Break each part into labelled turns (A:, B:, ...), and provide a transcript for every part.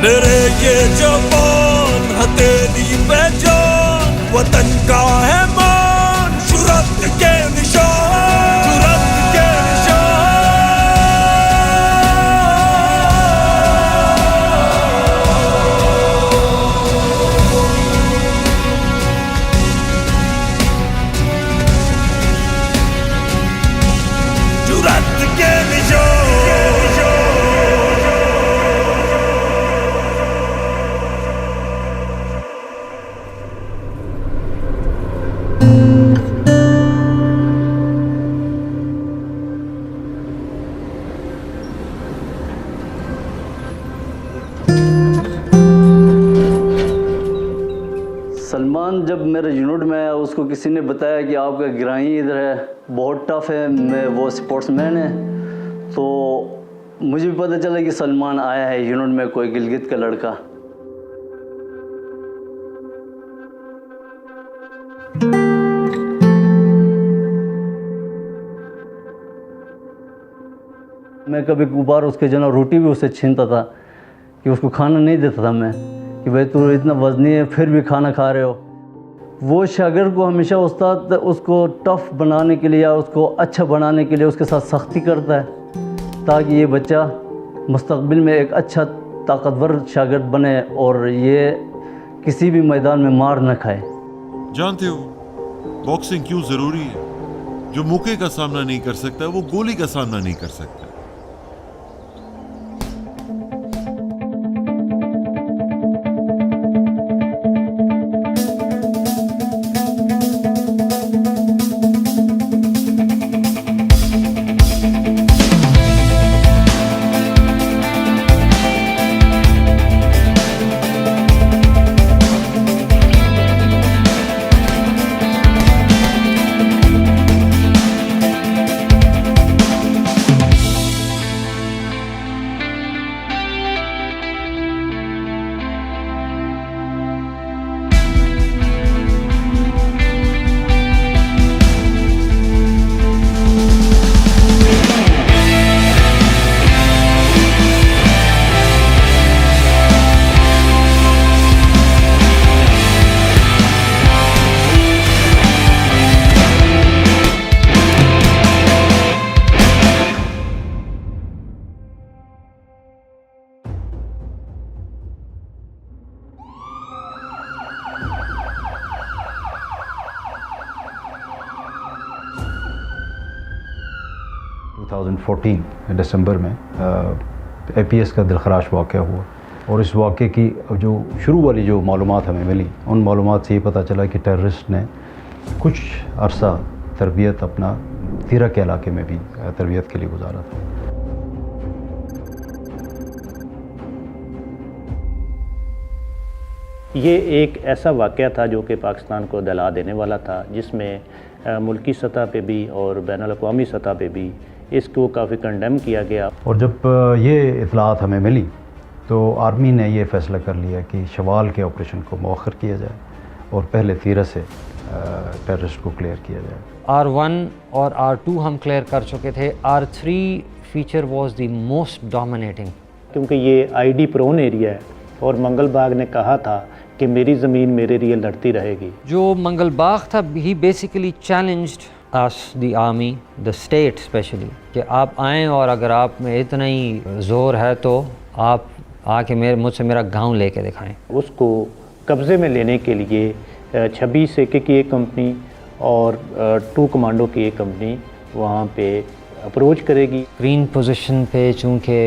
A: मेरे ये जवान हथेली पे जान, वतन का है मान, जुर्रत के निशान, जुर्रत के निशान, जुर्रत के निशान।
B: सलमान जब मेरे यूनिट में आया, उसको किसी ने बताया कि आपका गिराई इधर है, बहुत टफ है, मैं वो स्पोर्ट्समैन है। तो मुझे भी पता चला कि सलमान आया है यूनिट में, कोई गिलगित का लड़का। मैं कभी कभार उसके जना रोटी भी उससे छीनता था कि उसको खाना नहीं देता था मैं, कि भाई तू इतना वज़नी है फिर भी खाना खा रहे हो। वो शागिर्द को हमेशा उस्ताद उसको टफ़ बनाने के लिए या उसको अच्छा बनाने के लिए उसके साथ सख्ती करता है, ताकि ये बच्चा मुस्तक़बिल में एक अच्छा ताकतवर शागिर्द बने और ये किसी भी मैदान में मार न खाए।
C: जानते हो बॉक्सिंग क्यों ज़रूरी है? जो मौके का सामना नहीं कर सकता वो गोली का सामना नहीं कर सकता।
D: दिसंबर में APS का दिलखराश वाक़या हुआ, और इस वाक़े की जो शुरू वाली जो मालूमात हमें मिली, उन मालूमात से ये पता चला कि टेररिस्ट ने कुछ अरसा तरबियत अपना तीरा के इलाके में भी तरबियत के लिए गुजारा था।
E: ये एक ऐसा वाक़या था जो कि पाकिस्तान को दला देने वाला था, जिसमें मुल्की सतह पे भी और बैनुल-अक़वामी सतह पे भी इसको काफ़ी कंडेम किया गया। और
D: जब ये इतलात हमें मिली तो आर्मी ने ये फ़ैसला कर लिया कि शवाल के ऑपरेशन को मौखर किया जाए और पहले तीरा से टेररिस्ट को क्लियर किया जाए।
F: R1 और R2 हम क्लियर कर चुके थे। R3 feature was the most dominating,
E: क्योंकि ये ID प्रोन एरिया है और मंगल बाग ने कहा था कि मेरी ज़मीन मेरे लिए लड़ती रहेगी।
F: जो मंगल बाग था, he basically challenged us the army, the state specially, कि आप आएँ और अगर आप में इतना ही ज़ोर है तो आप आके मुझसे मेरा गांव लेके दिखाएं।
E: उसको कब्ज़े में लेने के लिए 26 एके की एक कंपनी और 2 कमांडो की एक कंपनी वहाँ पे अप्रोच करेगी।
F: ग्रीन पोजीशन पे चूँकि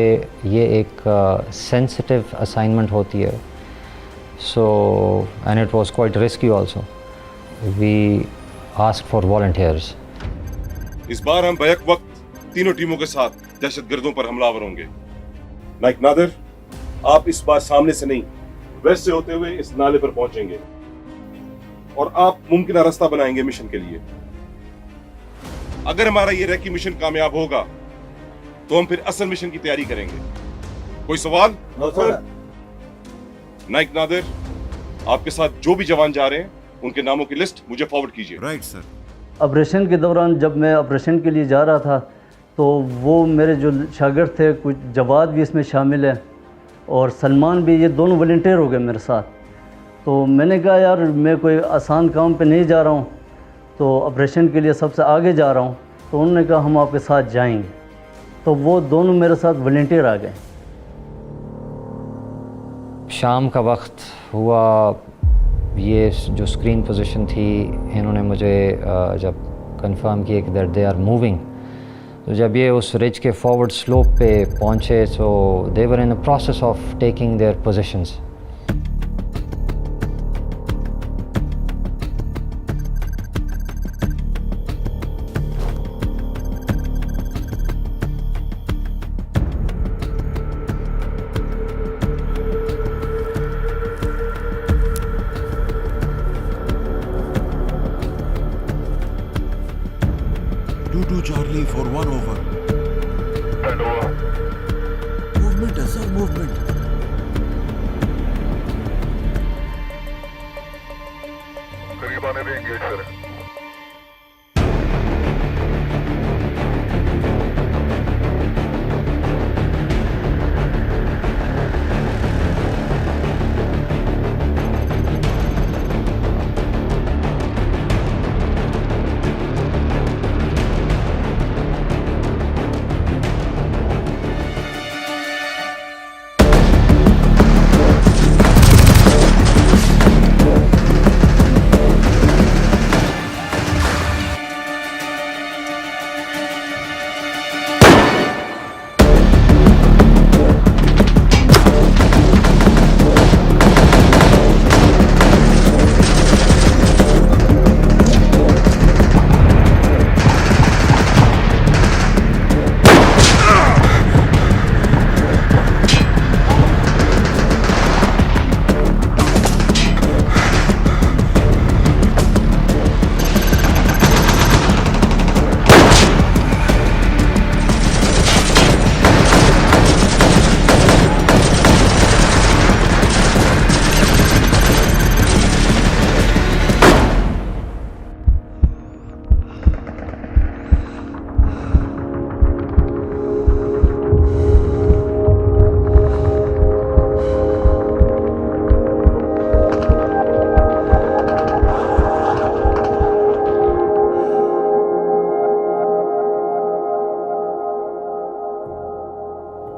F: ये एक सेंसिटिव असाइनमेंट होती है, so and it was quite risky also, we ask for volunteers.
G: इस बार हम बैक वक्त तीनों टीमों के साथ दहशतगर्दों पर हमलावर होंगे। नाइक नादिर, आप इस बार सामने से नहीं वेस्ट से होते हुए इस नाले पर पहुंचेंगे और आप मुमकिन रास्ता बनाएंगे मिशन के लिए। अगर हमारा ये रेकी मिशन कामयाब होगा तो हम फिर असल मिशन की तैयारी करेंगे। कोई सवाल? नाइक नादिर, आपके साथ जो भी जवान जा रहे हैं उनके नामों की लिस्ट मुझे फॉरवर्ड कीजिए।
C: Right sir.
B: ऑपरेशन के दौरान जब मैं ऑपरेशन के लिए जा रहा था तो वो मेरे जो शागिर्द थे, कुछ जवाद भी इसमें शामिल है, और सलमान भी, ये दोनों वॉलंटियर हो गए मेरे साथ। तो मैंने कहा यार मैं कोई आसान काम पे नहीं जा रहा हूँ, तो ऑपरेशन के लिए सबसे आगे जा रहा हूँ। तो उन्होंने कहा हम आपके साथ जाएंगे। तो वो दोनों मेरे साथ वॉलंटियर आ गए।
F: शाम का वक्त हुआ, ये जो स्क्रीन पोजीशन थी, इन्होंने मुझे जब कंफर्म किया कि दैट दे आर मूविंग, तो जब ये उस रिज के फॉरवर्ड स्लोप पे पहुंचे तो they were in the process of taking their positions.
C: Charlie for 1 over. Movement है सर, movement.
H: करीब आने दें, एंगेज करें।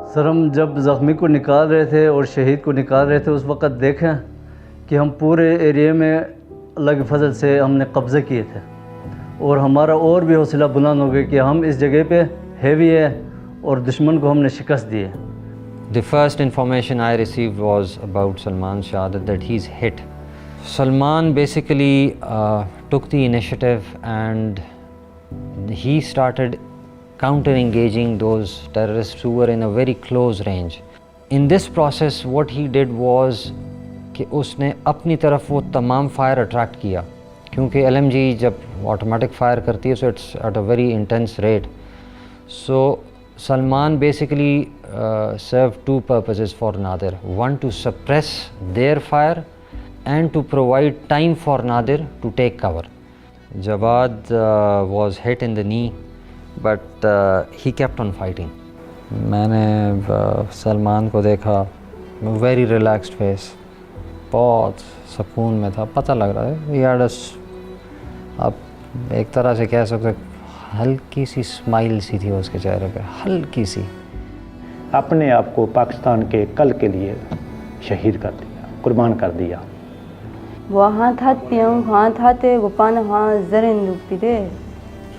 B: सर हम जब ज़ख्मी को निकाल रहे थे और शहीद को निकाल रहे थे, उस वक़्त देखें कि हम पूरे एरिया में अल्लाह की फजल से हमने कब्ज़े किए थे और हमारा और भी हौसला बुलंद हो गया कि हम इस जगह पे हैवी है और दुश्मन को हमने शिकस्त दी है।
F: The first information I received was about Salman's shahadat, that he's hit. Salman basically took the initiative and he started counter-engaging those terrorists who were in a very close range. In this process, what he did was कि उसने अपनी तरफ वो तमाम fire attract किया, क्योंकि LMG जब automatic fire करती है so it's at a very intense rate. So Salman basically served two purposes for Nadir. One, to suppress their fire and to provide time for Nadir to take cover. Jawad was hit in the knee, but he kept on fighting. मैंने सलमान को देखा, very relaxed face, बहुत सुकून में था, पता लग रहा है he had a, आप एक तरह से कह सकते, हल्की सी स्माइल सी थी उसके चेहरे पे, हल्की सी।
E: अपने आप को पाकिस्तान के कल के लिए शहीद कर दिया, कुर्बान कर दिया।
I: वहाँ था पियंग वहाँ था ते गुपान वहाँ जरें दुखती थे,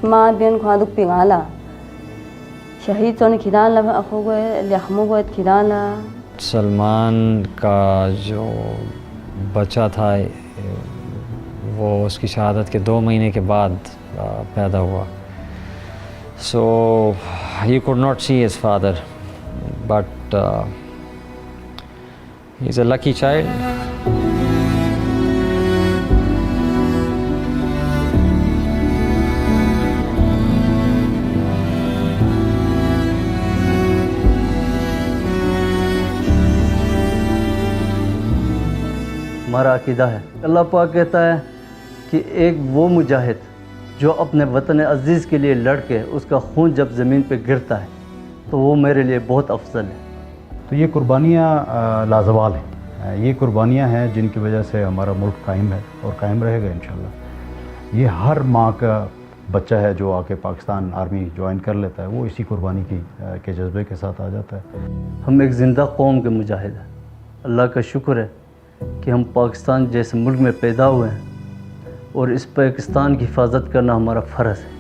I: शुमार बियन वहाँ दुख पिघाला, शहीद तो ने खिदाला अखो गए लहमो गए खिदाला।
F: सलमान का जो बच्चा था वो उसकी शहादत के 2 महीने के बाद पैदा हुआ। So he could not see his father, but he's a lucky child.
B: हमारा अकीदा है, अल्लाह पाक कहता है कि एक वो मुजाहिद जो अपने वतन अज़ीज़ के लिए लड़ के उसका खून जब ज़मीन पे गिरता है तो वो मेरे लिए बहुत अफजल है।
D: तो ये कुर्बानियाँ लाजवाल हैं, ये कुर्बानियाँ हैं जिनकी वजह से हमारा मुल्क कायम है और कायम रहेगा इंशाल्लाह। ये हर माँ का बच्चा है जो आके पाकिस्तान आर्मी ज्वाइन कर लेता है, वो इसी कुर्बानी के जज्बे के साथ आ जाता है।
B: हम एक ज़िंदा कौम के मुजाहिद हैं। अल्लाह का शुक्र है कि हम पाकिस्तान जैसे मुल्क में पैदा हुए हैं और इस पाकिस्तान की हिफाजत करना हमारा फ़र्ज़ है।